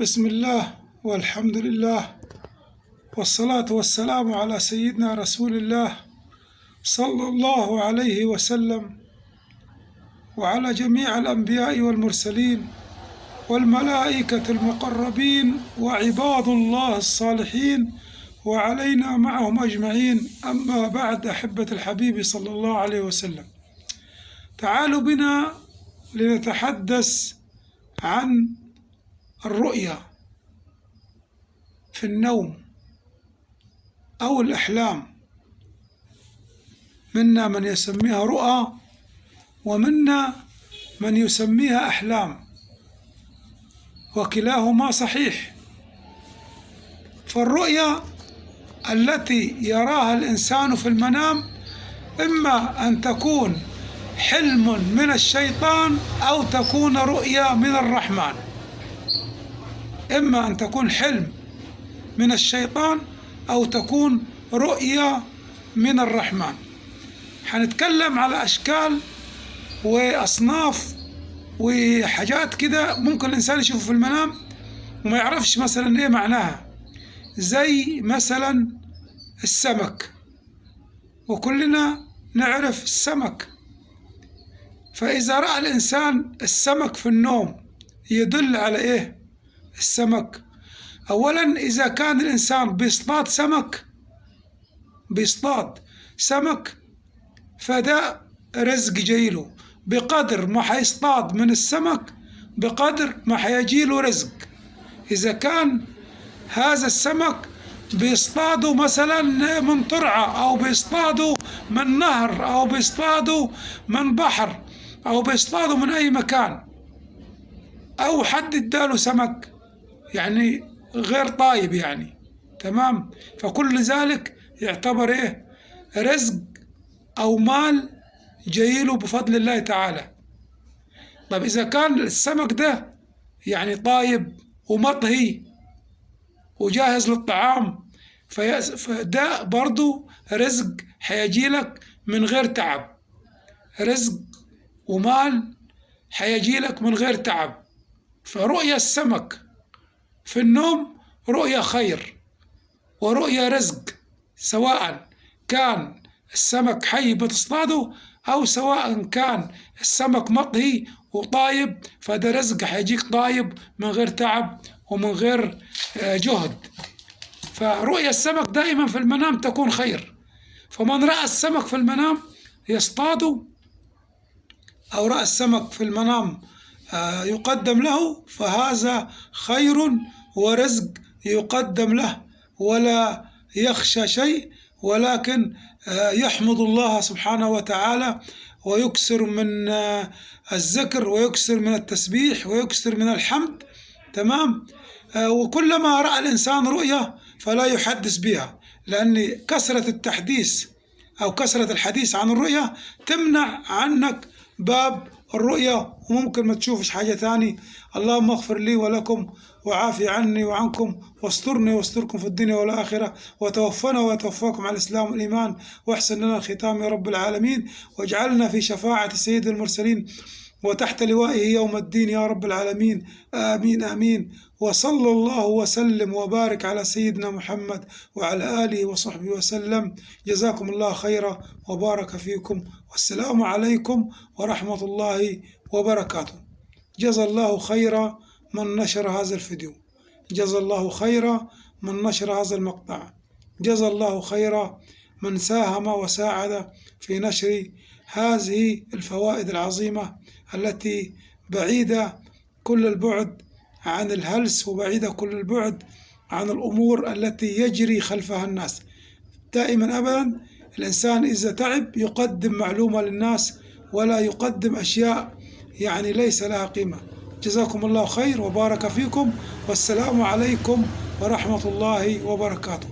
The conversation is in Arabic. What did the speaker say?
بسم الله والحمد لله والصلاة والسلام على سيدنا رسول الله صلى الله عليه وسلم وعلى جميع الأنبياء والمرسلين والملائكة المقربين وعباد الله الصالحين وعلينا معهم أجمعين. أما بعد، أحبة الحبيب صلى الله عليه وسلم، تعالوا بنا لنتحدث عن الرؤيا في النوم أو الأحلام. منا من يسميها رؤى ومنا من يسميها أحلام، وكلاهما صحيح. فالرؤيا التي يراها الإنسان في المنام إما أن تكون حلم من الشيطان أو تكون رؤيا من الرحمن. إما أن تكون حلم من الشيطان أو تكون رؤيا من الرحمن. حنتكلم على أشكال وأصناف وحاجات كده ممكن الإنسان يشوفه في المنام وما يعرفش مثلا إيه معناها، زي مثلا السمك، وكلنا نعرف السمك. فإذا رأى الإنسان السمك في النوم يدل على إيه السمك؟ أولا، إذا كان الإنسان بيصطاد سمك فده رزق جايله، بقدر ما حيصطاد من السمك بقدر ما حيجيله رزق. إذا كان هذا السمك بيصطادوا مثلا من ترعة أو بيصطادوا من نهر أو بيصطادوا من بحر أو بيصطادوا من أي مكان، أو حد اداله سمك يعني غير طايب يعني، تمام، فكل ذلك يعتبر إيه رزق أو مال جايله بفضل الله تعالى. طب إذا كان السمك ده يعني طايب ومطهي وجاهز للطعام، فده برضو رزق حيجيلك من غير تعب، رزق ومال حيجيلك من غير تعب. فرؤيا السمك في النوم رؤيا خير ورؤيا رزق، سواء كان السمك حي بتصطاده أو سواء كان السمك مطهي وطايب، فده رزق حيجيك طايب من غير تعب ومن غير جهد. فرؤيا السمك دائما في المنام تكون خير. فمن رأى السمك في المنام يصطاده أو رأى السمك في المنام يقدم له، فهذا خير ورزق يقدم له، ولا يخشى شيء، ولكن يحمد الله سبحانه وتعالى ويكثر من الذكر ويكثر من التسبيح ويكثر من الحمد، تمام. وكلما رأى الإنسان رؤيا فلا يحدث بها، لأن كثرة التحديث أو كثرة الحديث عن الرؤيا تمنع عنك باب الرؤيا، وممكن ما تشوفش حاجة تاني. اللهم اغفر لي ولكم وعافي عني وعنكم واسترني واستركم في الدنيا والآخرة، وتوفنا وتوفاكم على الإسلام والإيمان، واحسن لنا الختام يا رب العالمين، واجعلنا في شفاعة سيد المرسلين وتحت لوائه يوم الدين يا رب العالمين. آمين آمين. وصلى الله وسلم وبارك على سيدنا محمد وعلى آله وصحبه وسلم. جزاكم الله خيرا وبارك فيكم، والسلام عليكم ورحمة الله وبركاته. جزا الله خيرا من نشر هذا الفيديو، جزا الله خيرا من نشر هذا المقطع، جزا الله خيرا من ساهم وساعد في نشر هذه الفوائد العظيمة التي بعيدة كل البعد عن الهلس، وبعيدة كل البعد عن الأمور التي يجري خلفها الناس. دائما أبدا الإنسان إذا تعب يقدم معلومة للناس ولا يقدم أشياء يعني ليس لها قيمة. جزاكم الله خير وبارك فيكم، والسلام عليكم ورحمة الله وبركاته.